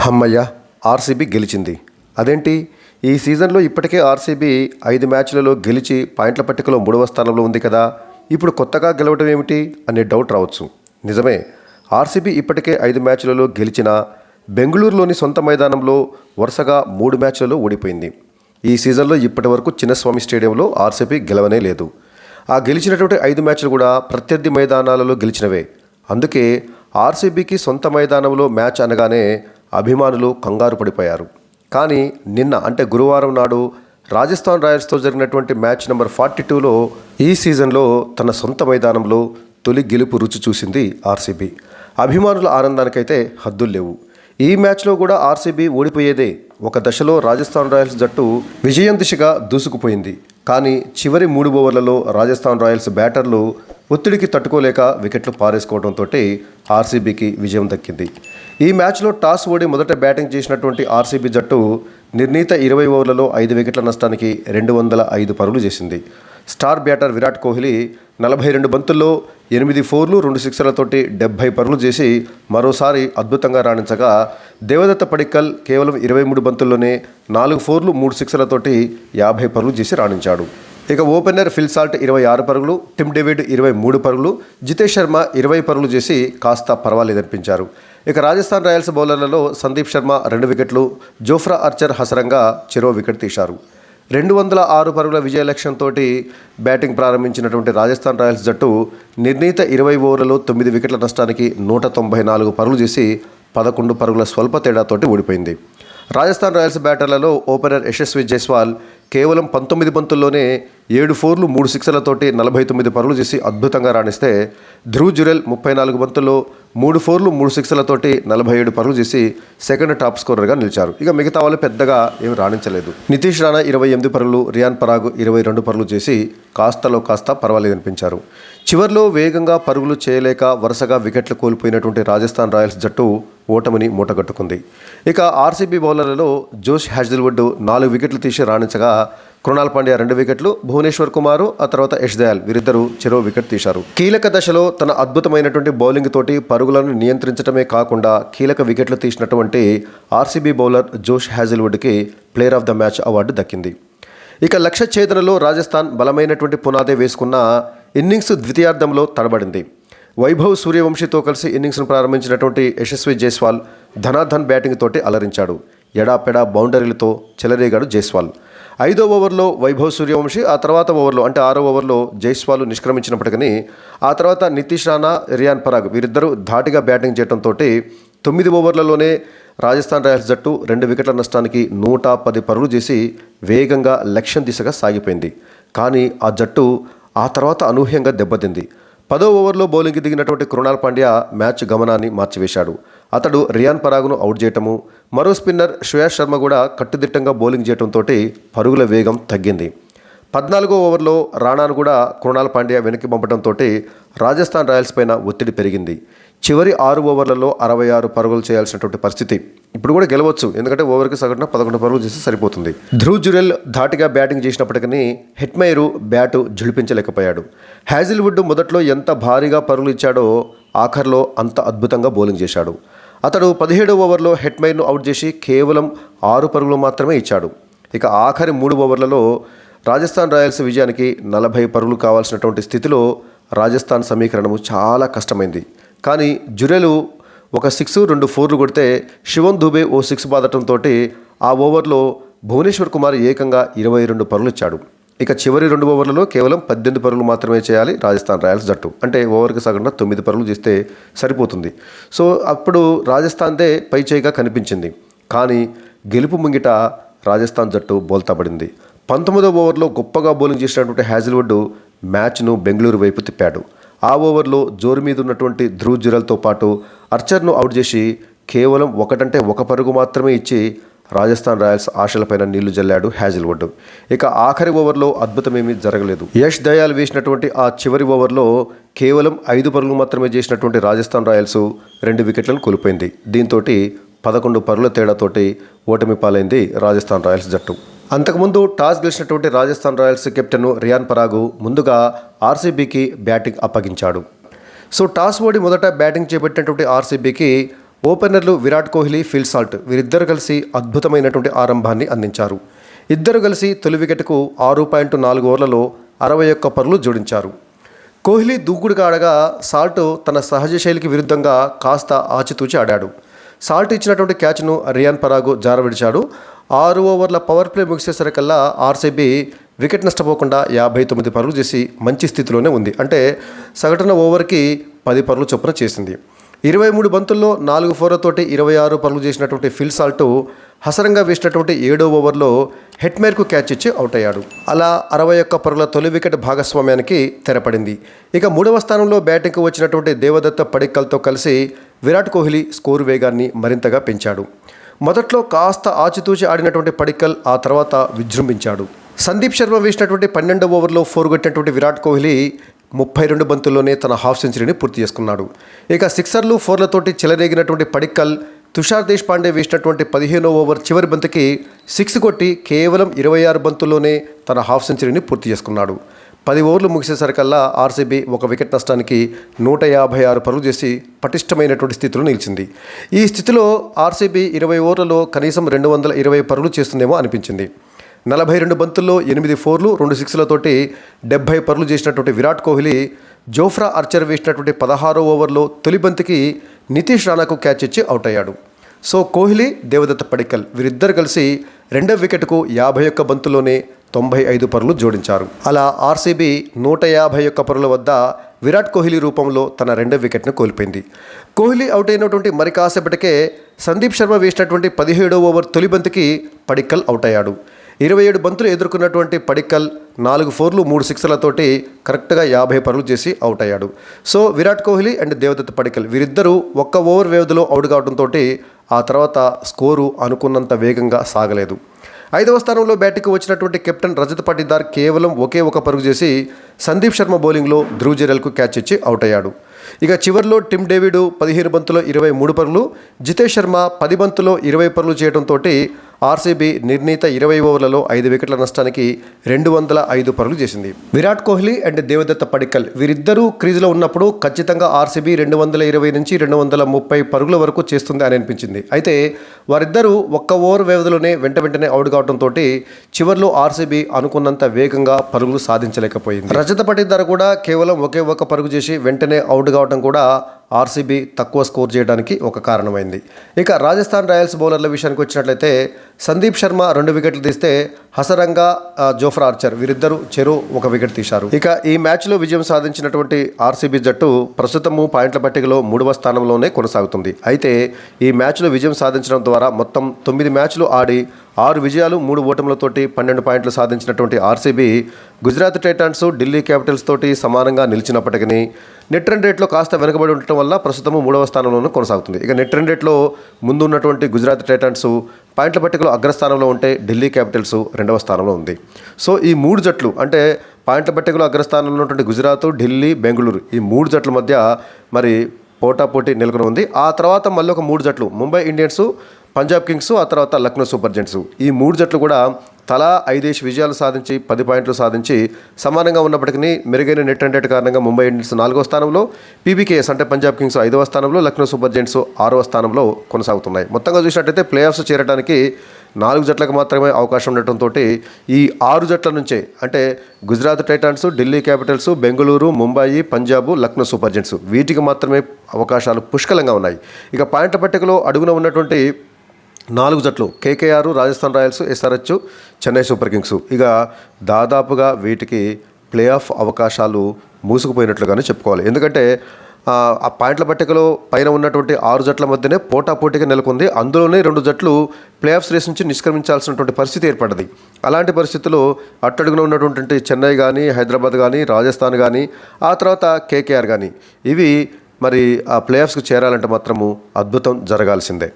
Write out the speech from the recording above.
హమ్మయ్య, ఆర్సీబీ గెలిచింది. అదేంటి, ఈ సీజన్లో ఇప్పటికే ఆర్సీబీ 5 మ్యాచ్లలో గెలిచి పాయింట్ల పట్టికలో 3వ స్థానంలో ఉంది కదా, ఇప్పుడు కొత్తగా గెలవడం ఏమిటి అనే డౌట్ రావచ్చు. నిజమే, ఆర్సీబీ ఇప్పటికే 5 మ్యాచ్లలో గెలిచినా బెంగళూరులోని సొంత మైదానంలో వరుసగా 3 మ్యాచ్లలో ఓడిపోయింది. ఈ సీజన్లో ఇప్పటి వరకు చిన్నస్వామి స్టేడియంలో ఆర్సీబీ గెలవనే లేదు. ఆ గెలిచినటువంటి 5 మ్యాచ్లు కూడా ప్రత్యర్థి మైదానాలలో గెలిచినవే. అందుకే ఆర్సీబీకి సొంత మైదానంలో మ్యాచ్ అనగానే అభిమానులు కంగారు పడిపోయారు. కానీ నిన్న అంటే గురువారం నాడు రాజస్థాన్ రాయల్స్తో జరిగినటువంటి మ్యాచ్ నెంబర్ 42లో ఈ సీజన్లో తన సొంత మైదానంలో తొలి గెలుపు రుచి చూసింది ఆర్సీబీ. అభిమానుల ఆనందానికైతే హద్దులు లేవు. ఈ మ్యాచ్లో కూడా ఆర్సీబీ ఓడిపోయేదే. ఒక దశలో రాజస్థాన్ రాయల్స్ జట్టు విజయం దిశగా దూసుకుపోయింది. కానీ చివరి 3 ఓవర్లలో రాజస్థాన్ రాయల్స్ బ్యాటర్లు ఒత్తిడికి తట్టుకోలేక వికెట్లు పారేసుకోవడంతో ఆర్సీబీకి విజయం దక్కింది. ఈ మ్యాచ్లో టాస్ ఓడి మొదట బ్యాటింగ్ చేసినటువంటి ఆర్సీబీ జట్టు నిర్ణీత 20 ఓవర్లలో 5 వికెట్ల నష్టానికి 205 పరుగులు చేసింది. స్టార్ బ్యాటర్ విరాట్ కోహ్లీ 42 బంతుల్లో 8 ఫోర్లు 2 సిక్సర్లతోటి 70 పరుగులు చేసి మరోసారి అద్భుతంగా రాణించగా, దేవదత్త పడిక్కల్ కేవలం 23 బంతుల్లోనే 4 ఫోర్లు 3 సిక్సర్లతోటి 50 పరుగులు చేసి రాణించాడు. ఇక ఓపెనర్ ఫిల్ సాల్ట్ 26 పరుగులు, టిమ్ డేవిడ్ 23 పరుగులు, జితేష్ శర్మ 20 పరుగులు చేసి కాస్త పర్వాలేదనిపించారు. ఇక రాజస్థాన్ రాయల్స్ బౌలర్లలో సందీప్ శర్మ 2 వికెట్లు, జోఫ్రా ఆర్చర్ హసరంగా చెరో వికెట్ తీశారు. 206 పరుగుల విజయ లక్ష్యంతో బ్యాటింగ్ ప్రారంభించినటువంటి రాజస్థాన్ రాయల్స్ జట్టు నిర్ణీత 20 ఓవర్లలో 9 వికెట్ల నష్టానికి 194 పరుగులు చేసి 11 పరుగుల స్వల్ప తేడాతోటి ఓడిపోయింది. రాజస్థాన్ రాయల్స్ బ్యాటర్లలో ఓపెనర్ యశస్వి జైస్వాల్ కేవలం 19 బంతుల్లోనే 7 ఫోర్లు 3 సిక్సర్లతోటి 49 పరుగులు చేసి అద్భుతంగా రాణిస్తే, ధ్రువ్ జురెల్ 34 బంతుల్లో 3 ఫోర్లు 3 సిక్సర్లతోటి 47 పరుగులు చేసి సెకండ్ టాప్ స్కోరర్గా నిలిచారు. ఇక మిగతా వాళ్ళు పెద్దగా ఏమి రాణించలేదు. నితీష్ రాణా 28 పరుగులు, రియాన్ పరాగ్ 22 పరుగులు చేసి కాస్తలో కాస్త పర్వాలేదనిపించారు. చివర్లో వేగంగా పరుగులు చేయలేక వరుసగా వికెట్లు కోల్పోయినటువంటి రాజస్థాన్ రాయల్స్ జట్టు ఓటమిని మూటగట్టుకుంది. ఇక ఆర్సీబీ బౌలర్లలో జోష్ హ్యాజిల్వుడ్ 4 వికెట్లు తీసి రాణించగా, కృణాల్ పాండ్యా 2 వికెట్లు, భువనేశ్వర్ కుమార్ ఆ తర్వాత యష్ దయాల్ వీరిద్దరూ చెరో వికెట్ తీశారు. కీలక దశలో తన అద్భుతమైనటువంటి బౌలింగ్ తోటి పరుగులను నియంత్రించడమే కాకుండా కీలక వికెట్లు తీసినటువంటి ఆర్సీబీ బౌలర్ జోష్ హ్యాజిల్వుడ్కి player of the match award దక్కింది. ఇక లక్ష్య ఛేదనలో రాజస్థాన్ బలమైనటువంటి పునాదే వేసుకున్న ఇన్నింగ్స్ ద్వితీయార్థంలో తడబడింది. వైభవ్ సూర్యవంశీతో కలిసి ఇన్నింగ్స్ను ప్రారంభించినటువంటి యశస్వి జైస్వాల్ ధనాధన్ బ్యాటింగ్ తోటి అలరించాడు. ఎడాపెడా బౌండరీలతో చెలరేగాడు జైస్వాల్. 5వ ఓవర్లో వైభవ్ సూర్యవంశీ, ఆ తర్వాత ఓవర్లో అంటే 6వ ఓవర్లో జైస్వాల్ నిష్క్రమించినప్పటికీ ఆ తర్వాత నితీష్ రాణా, రియాన్ పరాగ్ వీరిద్దరూ ధాటిగా బ్యాటింగ్ చేయడంతో 9 ఓవర్లలోనే రాజస్థాన్ రాయల్స్ జట్టు 2 వికెట్ల నష్టానికి 110 పరుగులు చేసి వేగంగా లక్ష్యం దిశగా సాగిపోయింది. కానీ ఆ జట్టు ఆ తర్వాత అనూహ్యంగా దెబ్బతింది. 10వ ఓవర్లో బౌలింగ్కి దిగినటువంటి కృణాల్ పాండ్యా మ్యాచ్ గమనాన్ని మార్చివేశాడు. అతడు రియాన్ పరాగ్ను అవుట్ చేయటము, మరో స్పిన్నర్ శ్రేయస్ శర్మ కూడా కట్టుదిట్టంగా బౌలింగ్ చేయడంతో పరుగుల వేగం తగ్గింది. 14వ ఓవర్లో రాణాను కూడా కృణాల్ పాండ్యా వెనక్కి పంపడంతో రాజస్థాన్ రాయల్స్ పైన ఒత్తిడి పెరిగింది. చివరి 6 ఓవర్లలో 66 పరుగులు చేయాల్సినటువంటి పరిస్థితి. ఇప్పుడు కూడా గెలవచ్చు, ఎందుకంటే ఓవర్కి సగటున 11 పరుగులు చేస్తే సరిపోతుంది. ధ్రువ్ జురెల్ ధాటిగా బ్యాటింగ్ చేసినప్పటికీ హెట్మైరు బ్యాటు ఝుళిపించలేకపోయాడు. హ్యాజిల్వుడ్ మొదట్లో ఎంత భారీగా పరుగులు ఇచ్చాడో ఆఖర్లో అంత అద్భుతంగా బౌలింగ్ చేశాడు. అతడు 17వ ఓవర్లో హెట్మైర్ను అవుట్ చేసి కేవలం 6 పరుగులు మాత్రమే ఇచ్చాడు. ఇక ఆఖరి 3 ఓవర్లలో రాజస్థాన్ రాయల్స్ విజయానికి 40 పరుగులు కావాల్సినటువంటి స్థితిలో రాజస్థాన్ సమీకరణము చాలా కష్టమైంది. కానీ జురెలు ఒక 6, 2 ఫోర్లు కొడితే శివన్ దుబే ఓ 6 బాదటంతో ఆ ఓవర్లో భువనేశ్వర్ కుమార్ ఏకంగా 22 పరుగులు ఇచ్చాడు. ఇక చివరి 2 ఓవర్లలో కేవలం 18 పరుగులు మాత్రమే చేయాలి రాజస్థాన్ రాయల్స్ జట్టు. అంటే ఓవర్కి సగటున 9 పరుగులు చేస్తే సరిపోతుంది. సో అప్పుడు రాజస్థాన్దే పైచేయిగా కనిపించింది. కానీ గెలుపు ముంగిట రాజస్థాన్ జట్టు బోల్తాపడింది. 19వ ఓవర్లో గొప్పగా బౌలింగ్ చేసినటువంటి హ్యాజిల్వుడ్ మ్యాచ్ను బెంగళూరు వైపు తిప్పాడు. ఆ ఓవర్లో జోరు మీద ఉన్నటువంటి ధ్రువ్ జురెల్తో పాటు ఆర్చర్ను అవుట్ చేసి కేవలం 1 పరుగు మాత్రమే ఇచ్చి రాజస్థాన్ రాయల్స్ ఆశలపైన నీళ్లు జల్లాడు హ్యాజిల్వుడ్. ఇక ఆఖరి ఓవర్లో అద్భుతమేమీ జరగలేదు. యష్ దయాల్ వేసినటువంటి ఆ చివరి ఓవర్లో కేవలం 5 పరుగులు మాత్రమే చేసినటువంటి రాజస్థాన్ రాయల్స్ 2 వికెట్లను కోల్పోయింది. దీంతో 11 పరుగుల తేడాతోటి ఓటమి పాలైంది రాజస్థాన్ రాయల్స్ జట్టు. అంతకుముందు టాస్ గెలిచినటువంటి రాజస్థాన్ రాయల్స్ కెప్టెన్ రియాన్ పరాగ్ ముందుగా ఆర్సీబీకి బ్యాటింగ్ అప్పగించాడు. సో టాస్ ఓడి మొదట బ్యాటింగ్ చేపట్టినటువంటి ఆర్సీబీకి ఓపెనర్లు విరాట్ కోహ్లీ, ఫిల్ సాల్ట్ వీరిద్దరు కలిసి అద్భుతమైనటువంటి ఆరంభాన్ని అందించారు. ఇద్దరు కలిసి తొలి వికెట్కు 6.4 ఓవర్లలో 61 పరుగులు జోడించారు. కోహ్లీ దూకుడుగా ఆడగా సాల్ట్ తన సహజ శైలికి విరుద్ధంగా కాస్త ఆచితూచి ఆడాడు. సాల్ట్ ఇచ్చినటువంటి క్యాచ్ను రియాన్ పరాగు జారవిడిచాడు. 6 ఓవర్ల పవర్ ప్లే ముగిసేసరికల్లా ఆర్సీబీ వికెట్ నష్టపోకుండా 59 పరుగులు చేసి మంచి స్థితిలోనే ఉంది. అంటే సగటున ఓవర్కి 10 పరుగులు చొప్పున చేసింది. 23 బంతుల్లో 4 ఫోర్లతోటి 26 పరుగులు చేసినటువంటి ఫిల్ సాల్ట్ హసరంగా వేసినటువంటి 7వ ఓవర్లో హెట్మేర్కు క్యాచ్ ఇచ్చి అవుట్ అయ్యాడు. అలా 61 పరుగుల తొలి వికెట్ భాగస్వామ్యానికి తెరపడింది. ఇక 3వ స్థానంలో బ్యాటింగ్కు వచ్చినటువంటి దేవదత్త పడిక్కల్తో కలిసి విరాట్ కోహ్లీ స్కోరు వేగాన్ని మరింతగా పెంచాడు. మొదట్లో కాస్త ఆచితూచి ఆడినటువంటి పడిక్కల్ ఆ తర్వాత విజృంభించాడు. సందీప్ శర్మ వేసినటువంటి 12వ ఓవర్లో 4 కొట్టినటువంటి విరాట్ కోహ్లీ 32 బంతుల్లోనే తన హాఫ్ సెంచరీని పూర్తి చేసుకున్నాడు. ఇక సిక్సర్లు, ఫోర్లతోటి చెలరేగినటువంటి పడిక్కల్ తుషార్ దేశ్పాండే వేసినటువంటి 15వ ఓవర్ చివరి బంతికి 6 కొట్టి కేవలం 26 బంతుల్లోనే తన హాఫ్ సెంచరీని పూర్తి చేసుకున్నాడు. 10 ఓవర్లు ముగిసేసరికల్లా ఆర్సీబీ 1 వికెట్ నష్టానికి 156 పరుగులు చేసి పటిష్టమైనటువంటి స్థితిలో నిలిచింది. ఈ స్థితిలో ఆర్సీబీ 20 ఓవర్లలో కనీసం 220 పరుగులు చేస్తుందేమో అనిపించింది. 42 బంతుల్లో 8 ఫోర్లు, 2 సిక్స్లతోటి 70 పరుగులు చేసినటువంటి విరాట్ కోహ్లీ జోఫ్రా ఆర్చర్ వేసినటువంటి 16వ ఓవర్లో తొలి బంతికి నితీష్ రాణాకు క్యాచ్ ఇచ్చి అవుట్ అయ్యాడు. సో కోహ్లీ, దేవదత్త పడిక్కల్ వీరిద్దరు కలిసి 2వ వికెట్కు 51 బంతుల్లోనే 95 పరుగులు జోడించారు. అలా ఆర్సీబీ 151 పరుగుల వద్ద విరాట్ కోహ్లీ రూపంలో తన 2వ వికెట్ను కోల్పోయింది. కోహ్లీ అవుట్ అయినటువంటి మరి కాసేపటికే సందీప్ శర్మ వేసినటువంటి 17వ ఓవర్ తొలి బంతికి పడిక్కల్ అవుట్ అయ్యాడు. 27 బంతులు ఎదుర్కొన్నటువంటి పడిక్కల్ 4 ఫోర్లు, 3 సిక్సర్లతోటి కరెక్ట్గా 50 పరుగులు చేసి అవుట్ అయ్యాడు. సో విరాట్ కోహ్లీ అండ్ దేవదత్త పడిక్కల్ వీరిద్దరూ 1 ఓవర్ వ్యవధిలో అవుట్ కావడంతో ఆ తర్వాత స్కోరు అనుకున్నంత వేగంగా సాగలేదు. 5వ స్థానంలో బ్యాటింగ్కు వచ్చినటువంటి కెప్టెన్ రజత్ పాటీదార్ కేవలం ఒకే 1 పరుగు చేసి సందీప్ శర్మ బౌలింగ్లో ధ్రువ్ జురెల్కు క్యాచ్ ఇచ్చి అవుట్ అయ్యాడు. ఇక చివరిలో టిమ్ డేవిడ్ 15 బంతుల్లో 23 పరుగులు, జితేష్ శర్మ 10 బంతుల్లో 20 పరుగులు చేయడంతో ఆర్సీబీ నిర్ణీత 20 ఓవర్లలో 5 వికెట్ల నష్టానికి 205 పరుగులు చేసింది. విరాట్ కోహ్లీ అండ్ దేవదత్త పడిక్కల్ వీరిద్దరూ క్రీజులో ఉన్నప్పుడు ఖచ్చితంగా ఆర్సీబీ 220 నుంచి 230 పరుగుల వరకు చేస్తుంది అని అనిపించింది. అయితే వారిద్దరూ 1 ఓవర్ వ్యవధిలోనే వెంటనే అవుట్ కావడంతో చివరిలో ఆర్సీబీ అనుకున్నంత వేగంగా పరుగులు సాధించలేకపోయింది. రజత్ పాటీదార్ కూడా కేవలం ఒకే 1 పరుగు చేసి వెంటనే అవుట్ కావడం కూడా ఆర్సీబీ తక్కువ స్కోర్ చేయడానికి ఒక కారణమైంది. ఇక రాజస్థాన్ రాయల్స్ బౌలర్ల విషయానికి వచ్చినట్లయితే సందీప్ శర్మ 2 వికెట్లు తీస్తే హసరంగా, జోఫ్రా ఆర్చర్ వీరిద్దరూ చెరో 1 వికెట్ తీశారు. ఇక ఈ మ్యాచ్లో విజయం సాధించినటువంటి ఆర్సీబీ జట్టు ప్రస్తుతము పాయింట్ల పట్టికలో 3వ స్థానంలోనే కొనసాగుతుంది. అయితే ఈ మ్యాచ్లో విజయం సాధించడం ద్వారా మొత్తం 9 మ్యాచ్లు ఆడి 6 విజయాలు 3 ఓటములతోటి 12 పాయింట్లు సాధించినటువంటి RCB Gujarat Titans, Delhi Capitals తోటి సమానంగా నిలిచినప్పటికీ నెట్ రన్ రేట్లో కాస్త వెనుకబడి ఉండటం వల్ల ప్రస్తుతము 3వ స్థానంలోనూ కొనసాగుతుంది. ఇక నెట్ రన్ రేట్లో ముందు ఉన్నటువంటి గుజరాత్ టైటాన్స్ పాయింట్ల పట్టికలో అగ్రస్థానంలో ఉంటే ఢిల్లీ క్యాపిటల్స్ 2వ స్థానంలో ఉంది. సో ఈ 3 జట్లు అంటే పాయింట్ల పట్టికలో అగ్రస్థానంలో ఉన్నటువంటి గుజరాత్, ఢిల్లీ, బెంగళూరు ఈ 3 జట్ల మధ్య మరి పోటాపోటీ నెలకొని ఉంది. ఆ తర్వాత మళ్ళీ ఒక 3 జట్లు ముంబై ఇండియన్స్, పంజాబ్ కింగ్స్, ఆ తర్వాత లక్నో సూపర్ జెయింట్స్ ఈ 3 జట్లు కూడా తలా 5 విజయాలు సాధించి 10 పాయింట్లు సాధించి సమానంగా ఉన్నప్పటికీ మెరుగైన నెట్ రన్ రేట్ కారణంగా ముంబై ఇండియన్స్ 4వ స్థానంలో, పీబీకేఎస్ అంటే పంజాబ్ కింగ్స్ 5వ స్థానంలో, లక్నో సూపర్ జెయింట్స్ 6వ స్థానంలో కొనసాగుతున్నాయి. మొత్తంగా చూసినట్టయితే ప్లే ఆఫ్స్ చేరడానికి 4 జట్లకు మాత్రమే అవకాశం ఉండటంతో ఈ 6 జట్ల నుంచే అంటే Gujarat Titans, Delhi Capitals, Bengaluru, Mumbai, Punjab, Lucknow super giants వీటికి మాత్రమే అవకాశాలు పుష్కలంగా ఉన్నాయి. ఇక పాయింట్ల పట్టికలో అడుగున ఉన్నటువంటి 4 జట్లు KKR, Rajasthan Royals, SRH, Chennai super Kings ఇక దాదాపుగా వీటికి ప్లే ఆఫ్ అవకాశాలు మూసుకుపోయినట్లుగానే చెప్పుకోవాలి. ఎందుకంటే ఆ పాయింట్ల పట్టికలో పైన ఉన్నటువంటి 6 జట్ల మధ్యనే పోటాపోటీగా నెలకొంది. అందులోనే 2 జట్లు ప్లే ఆఫ్స్ రేస్ నుంచి నిష్క్రమించాల్సినటువంటి పరిస్థితి ఏర్పడ్డది. అలాంటి పరిస్థితుల్లో అట్టడుగున ఉన్నటువంటి చెన్నై కానీ, హైదరాబాద్ కానీ, రాజస్థాన్ కానీ, ఆ తర్వాత కేకేఆర్ కానీ ఇవి మరి ఆ ప్లే ఆఫ్స్కి చేరాలంటే మాత్రము అద్భుతం జరగాల్సిందే.